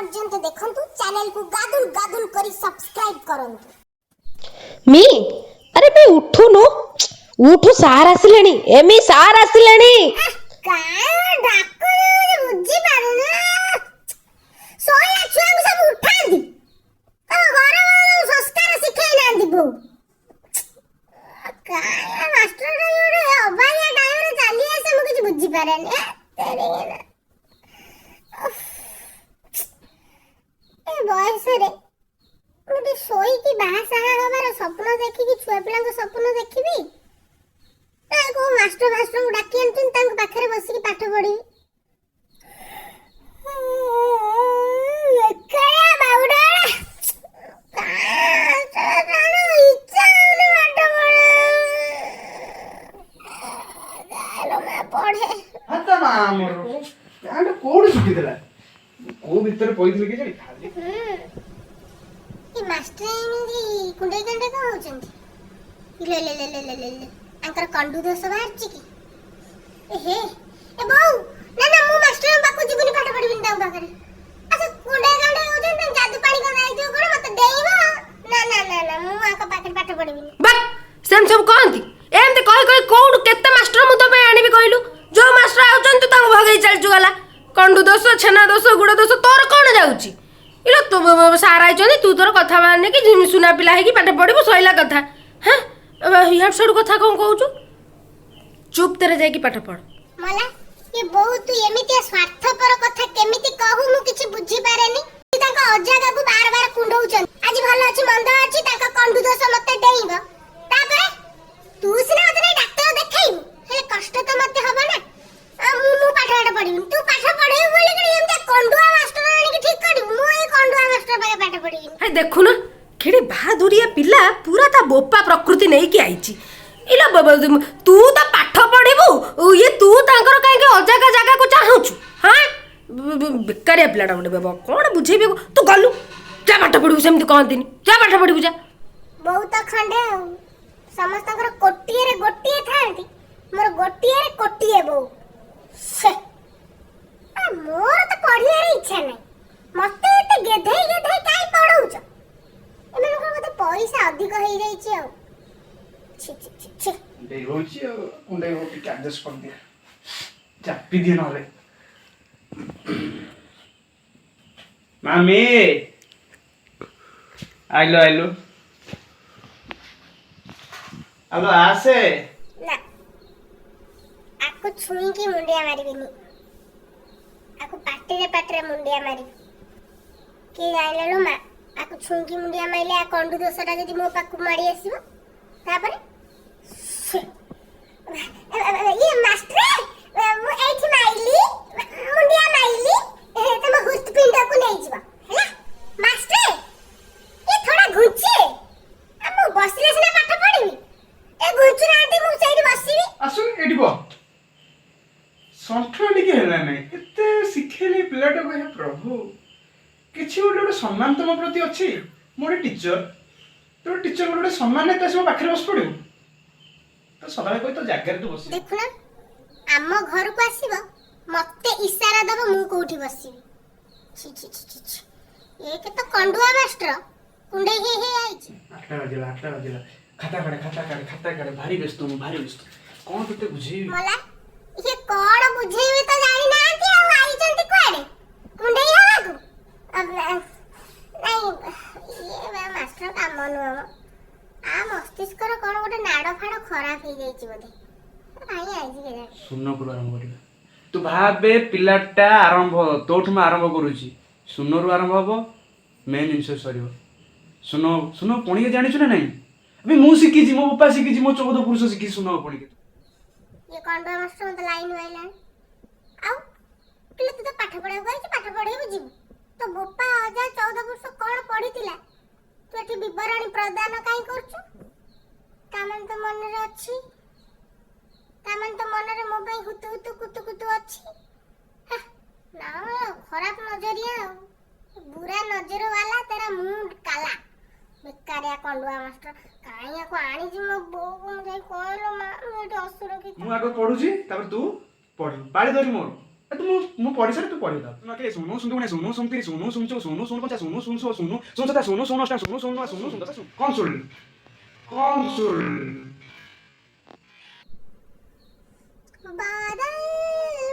पर्यंत देखंतु चैनल को गादुल गादुल करी सब्सक्राइब करंतु। मी अरे बे उठुनु उठु सार आसिलेनी एमी सार आसिलेनी काय डाको बुझी पारुना सोया छुआ को सब उठांदी तो घर वाला संस्कार सिखाई नांदी बो काय मास्टर रे अबाया डायरे चाली आसे मु कुछ बुझी पारेनी तेरे ना ए बॉयस रे मुझे सोई की बासा हमारा सपना देखी कि छुआ पिला को सपना देखिबी ना को मास्टर मास्टर को डाकी अंतन तांग पाखरे बसी की पाठ पढी कया बाउडा कोड सुखिदेला को भीतर पइथले के जाई खाली ई मास्टर इनी कुंडे कुंडे को होचंती ले ले ले ले ले ले अंकर कंडू दोष बाहरची की ए बहु ना ना मु मास्टर बाकू जीवनी पाठ पढिबिन ताऊ बाकरे अच्छा कुंडे कुंडे होचन त जादू पानी को नाइ दियो कोन मत देइबो ना ना ना ना मु आका पाखे पाठ पढिबिन बट सेम सब कहंती एमते कहि कहि कोड केते मास्टर मु तो पे आनिबी कहलु जो मास्टर आउचन तू तांग भगई चल जुगला कंडू दोष छेना दोष गुड़ दोष तोर कौन जाऊची इलो तो सारा आइचनी तू तोर कथा माने कि सुना पिला है कि पाठ पढिबो सइला कथा हां हियार सड कथा कोन कहउचु चुप तेरे जाय कि पाठ पढ मला ये बहुत एमितिया स्वार्थपर कथा केमिति कहू मु किछि बुझी पारेनी ताका अजागा को बार बार कुंडौचन आज भलो अछि मंद अछि ताका कंडू दोष मते देइबो तापरे तू सिना ओतने डॉक्टर देखाइबु हे कष्ट तो मते हबो ना मु पाठ पढिबि तू पाठ पढिबु बोली कि एमते कंडुआ मास्टर आनी कि ठीक करिबु मु ए कंडुआ मास्टर पाके पाठ पढिबि हे देखु ना खेड़ी बहादुरिया पिला पूरा ता बोपा प्रकृति नहीं कि आइची इला तू ता पाठ पढिबु ये तू तांकर काहे के अजागा जागा को चाहउछु हां बेकारिया पिलाडा मुंडे बाबा कोन बुझेबे तू गलु जा पाठ पढिबु सेमति कहंतिनी जा पाठ पढिबु जा बहुत खंडे समस्तकर कोटिए रे गोटिए थांती मोर गोटिए रे कोटिए बो से आ मोर तो पढिए रे इच्छा नै मते एते गेधई गेधई काई पढौछ एमे लोक मते पैसा अधिक हेई जाई छी आ छी छी छी छी दे होची उंडे होती एडजस्ट कर दिया चापी दिए नले मामी आइलो आइलो आलो आसे ना आको छुई की मुंडिया मारिबिनी आको पाटे मुंडिया मारी के जाइले लो मा आको छुई की मुंडिया माइले आ कंडू दोसटा जदी मो पाकु मारी आसीबो तापरे ये मास्टर मु एठी माइली मुंडिया माइली तम हृदपिंड को नै जिबा हैला मास्टर ये थोड़ा घुची हम बसले सिना पाठ पढिबी ए घुची नांती मु साइड बसिबी आसु एडी बो संठडी के हला नै एते सिखेले पिलाटा को हे प्रभु किछि गोटे सम्मान तम प्रति अछि मोर टीचर तो टीचर गोटे सम्मान नै तसो पाखरे बस पडिबो तो सदा कोइ तो जागर तो बस देखु ना आम घर को आसीबो मते इशारा दबो मु कोठी बसिबी छी छी छी छी एक तो कंडुआ मास्टर कुंडे हे आइछि 8टा बजेला खाता काढे भारी व्यस्त कोन तते बुझी मला ये कोन बुझेबे तो जानि नांती आ आइचंती कोडे कुंडे हवाकू अब नहीं ये मास्टर काम नु आ मस्तिष्क रो कोन गोटे नाड़ फाड़ खराब हे जाई छि बोधे काई आइछि के सुन्न को आरंभ करिबा तू भाबे पिलाटा आरंभ तोठ में आरंभ करूची सुन्न रो आरंभ हबो मेन इनसे सरिबो सुनो पणी के जानिछु ना नहीं अबे मु सिखी छी मो पापा सिखी छी मो 14 पुरुष सिखी सुनो पणी के ये कंडा मास्टर मत लाइन वाइला आउ पिले तू तो पाठ पढे गई छी पाठ पढे बुझी तो बोपा आजा 14 पुरुष कोन पढितिला तू एठी विवरणी प्रदान काई करछु कामन तो मन रे अछि कामन तो मन रे मो भाई हुतु हुतु कुतु कुतु अछि ना खराब नजरिया बुरा नजर वाला तेरा मुंह काला बेकारिया कंडुआ मास्टर काइया को आनी जी मो बो को जाई कहलो मा मोटे असुरक्षित मु आगो पढुची तब तू पढ बाड़ी धरी मोर तू मु पढ़ी सारे तू पढ़ी था ना के सोनू सुन सोनू सुन तीन सोनू सुन चौ सोनू सुन पंचा सोनू सुन सो सोनू सुन सता सोनू सोनू अष्टा सोनू सोनू सोनू सुन दस कौन सुन बादल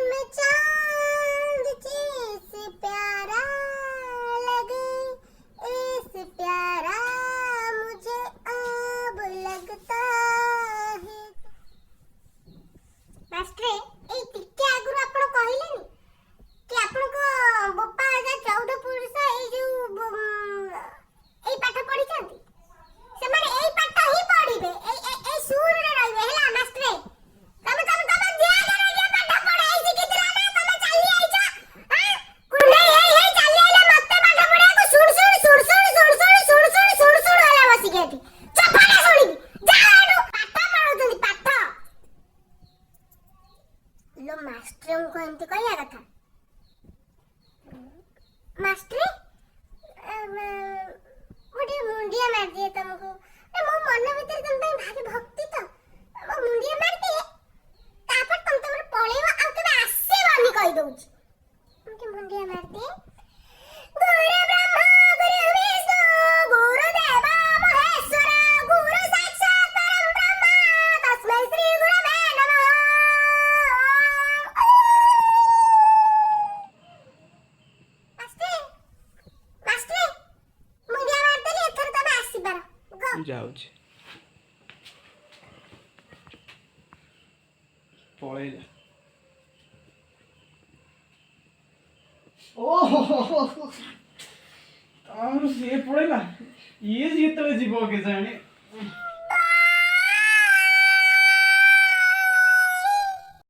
में चांद जैसे प्यारा लगे, ऐसे प्यारा मुझे अब लगता है। मास्टर ए टिके आगुरु आपण कहिलेनी कि आपनको बोपा जा 14 पुरुष ए जो ए पाठ पढिछंती से माने ए पाठ ही पढिबे ए सुर रे रहबे हैला मास्टर तमे ध्यान रे पाठ पढे ए सिखितला ना तमे चली आइछ हां कुने हे चली आइले मते पाठ पढे को सुर वाला बसी गेती चपाटा सुनिबी जा एडू पाठ पढुतंती पाठ लो मास्टर को एंती कहया कथा मास्टर गोटे मुंडिया मार दिए तुमको मो मन भीतर तुम पे भारी भक्ति तो मो मुंडिया मार दिए तापर तुम तमर पळेवा आ केबे आसेबनी कहि दउची तुमके मुंडिया मार दिए गुरु ब्रह्मा गुरु विष्णु गुरु देवा महेश्वर गुरु साक्षात परम ब्रह्म तस्मै श्री गुरवे नमः। मास्टर मुंडिया मार देली एथर तमे आसीबार गो जाउछ पळेला ओहो तार से पळेला ये जेतले जीव के जाने